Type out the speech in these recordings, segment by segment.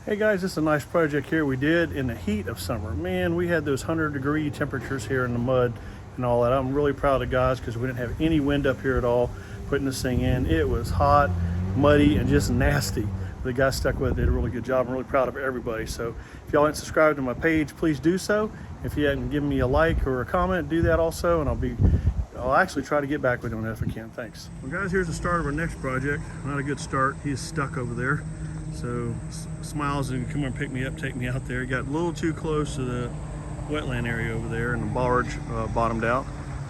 Hey guys, this is a nice project here we did in the heat of summer. Man, we had those 100-degree temperatures here in the mud and all that. I'm really proud of guys because we didn't have any wind up here at all putting this thing in. It was hot, muddy, and just nasty. The guys stuck with it, did a really good job. I'm really proud of everybody. So if y'all ain't subscribed to my page, please do so. If you hadn't given me a like or a comment, do that also, and I'll actually try to get back with him if I can. Thanks. Well guys, here's the start of our next project. Not a good start. He's stuck over there. So Smiles and come and pick me up, take me out there. Got a little too close to the wetland area over there, and the barge bottomed out.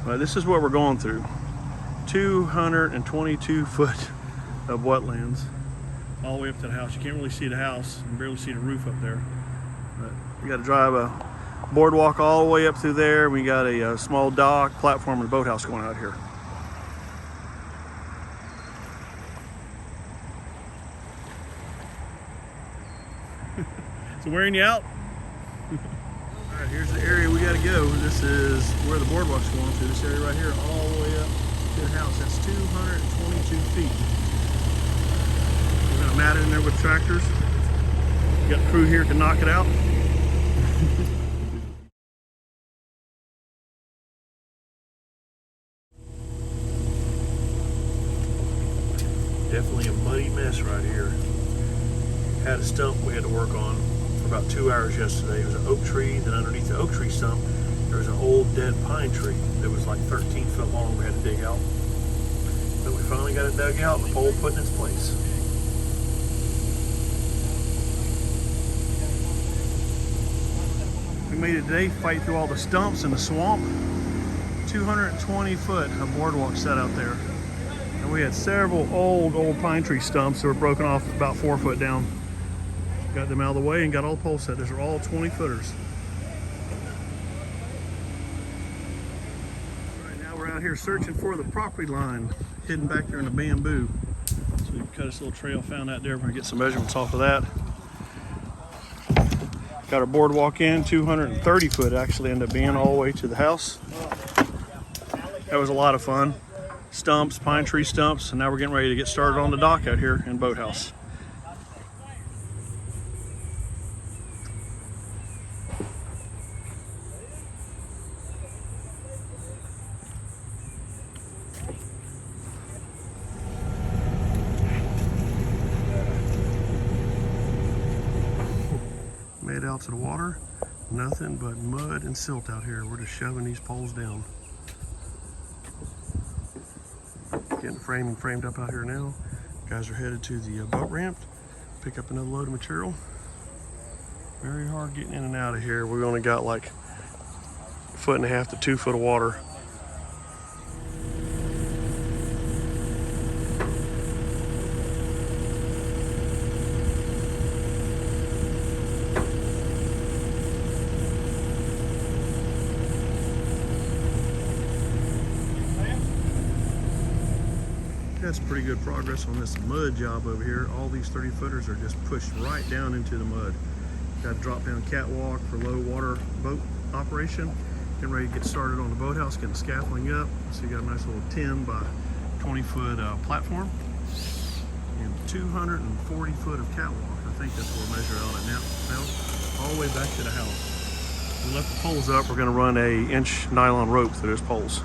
But this is what we're going through. 222 foot of wetlands all the way up to the house. You can't really see the house, you can barely see the roof up there. But you got to drive a boardwalk all the way up through there. We got a small dock, platform, and a boathouse going out here. So wearing you out? All right, here's the area we got to go. This is where the boardwalk's going through. This area right here, all the way up to the house. That's 222 feet. We're gonna mat it in there with tractors. We got the crew here to knock it out. Definitely a muddy mess right here. Had a stump we had to work on for about 2 hours yesterday. It was an oak tree. Then underneath the oak tree stump, there was an old dead pine tree that was like 13 foot long we had to dig out. But we finally got it dug out and the pole put in its place. We made it today, fight through all the stumps in the swamp. 220 foot of boardwalk set out there. And we had several old pine tree stumps that were broken off about 4 foot down. Got them out of the way and got all the poles set. Those are all 20 footers. Right now we're out here searching for the property line, hidden back there in the bamboo. So we cut this little trail, found that there. We're gonna get some measurements off of that. Got our boardwalk in, 230 foot actually ended up being all the way to the house. That was a lot of fun. Stumps, pine tree stumps, and now we're getting ready to get started on the dock out here in Boathouse. Made out to the water, nothing but mud and silt out here. We're just shoving these poles down. Getting framed up out here now. Guys are headed to the boat ramp, pick up another load of material. Very hard getting in and out of here. We've only got like 1.5 to 2 foot of water. That's pretty good progress on this mud job over here. All these 30 footers are just pushed right down into the mud. Got a drop down catwalk for low water boat operation. Getting ready to get started on the boathouse, getting the scaffolding up. So you got a nice little 10 by 20 foot platform and 240 foot of catwalk. I think that's what we're measuring on it now, all the way back to the house. We left the poles up. We're going to run a 1-inch nylon rope through those poles.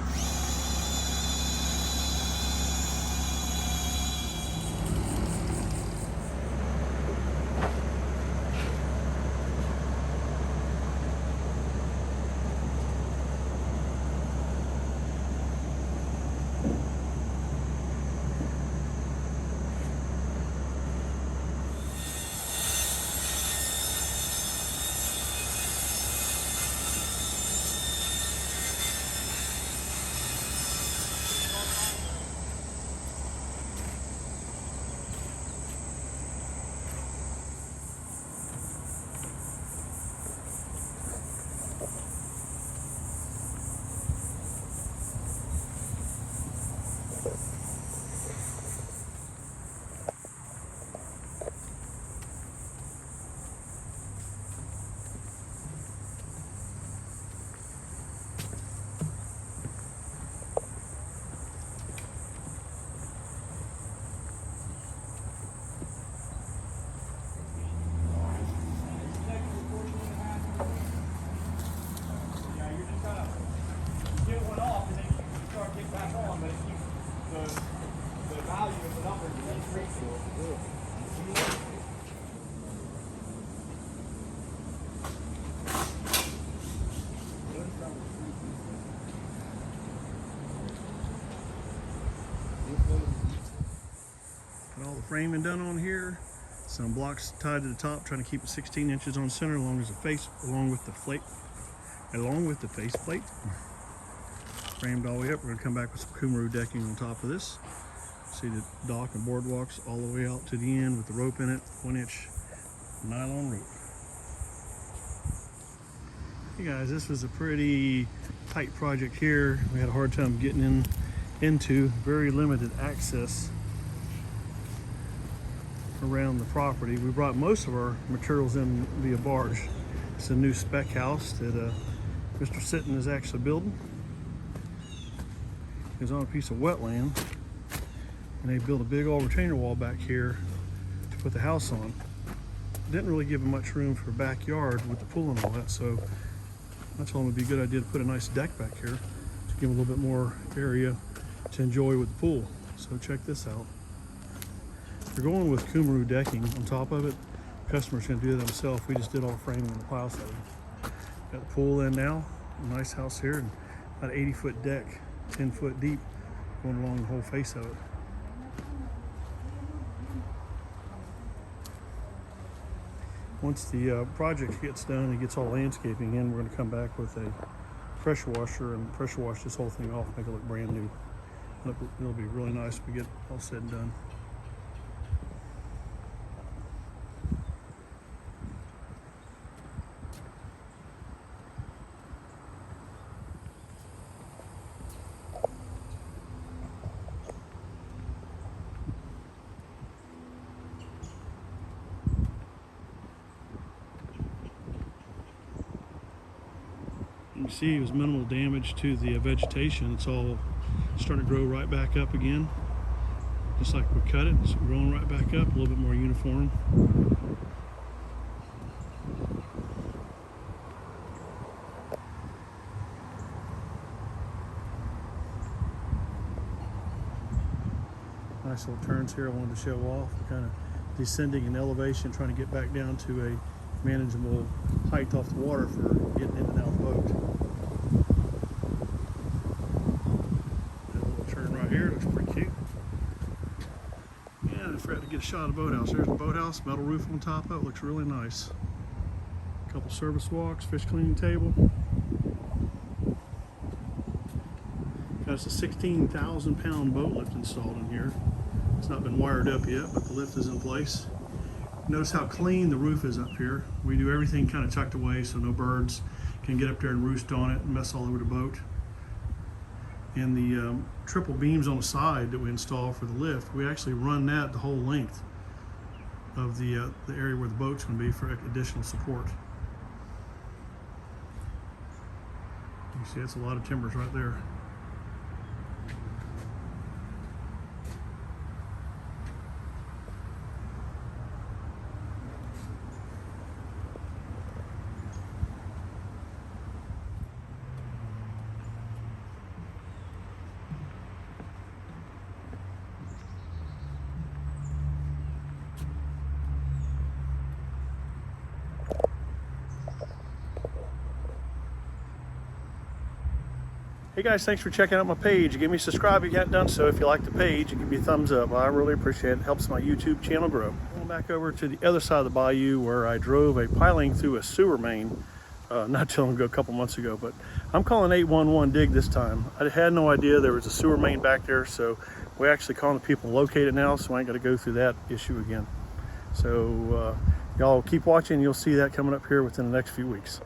framing done on here. Some blocks tied to the top, trying to keep it 16 inches on center, along with the face plate. Framed all the way up. We're going to come back with some Kumaru decking on top of this. See the dock and boardwalks all the way out to the end with the rope in it, 1-inch nylon rope. Hey guys, this was a pretty tight project here. We had a hard time getting into very limited access around the property. We brought most of our materials in via barge. It's a new spec house that Mr. Sitton is actually building. It's on a piece of wetland, and they built a big old retainer wall back here to put the house on. Didn't really give him much room for a backyard with the pool and all that, so I told him it'd be a good idea to put a nice deck back here to give him a little bit more area to enjoy with the pool. So check this out. We're going with Kumaru decking on top of it. The customer's going to do that himself. We just did all the framing and the pile setting. Got the pool in now. A nice house here, and about an 80-foot deck, 10 foot deep, going along the whole face of it. Once the project gets done and gets all landscaping in, we're going to come back with a pressure washer and pressure wash this whole thing off, make it look brand new. It'll be really nice when we get all said and done. You can see it was minimal damage to the vegetation. It's all starting to grow right back up again. Just like we cut it, it's growing right back up, a little bit more uniform. Nice little turns here I wanted to show off. We're kind of descending in elevation, trying to get back down to a manageable height off the water for getting in and out of the boat. That little turn right here looks pretty cute. Yeah, I forgot to get a shot of the boathouse. There's the boathouse, metal roof on top of it, looks really nice. A couple service walks, fish cleaning table. Got us a 16,000 pound boat lift installed in here. It's not been wired up yet, but the lift is in place. Notice how clean the roof is up here. We do everything kind of tucked away so no birds can get up there and roost on it and mess all over the boat. And the triple beams on the side that we install for the lift, we actually run that the whole length of the area where the boat's going to be for additional support. You see that's a lot of timbers right there. Hey guys, thanks for checking out my page. Give me a subscribe if you haven't done so. If you like the page, give me a thumbs up. I really appreciate it. It helps my YouTube channel grow. Going back over to the other side of the bayou where I drove a piling through a sewer main not too long ago, a couple months ago, but I'm calling 811 dig this time. I had no idea there was a sewer main back there, so we're actually calling the people to locate it now, so I ain't got to go through that issue again. So y'all keep watching. You'll see that coming up here within the next few weeks.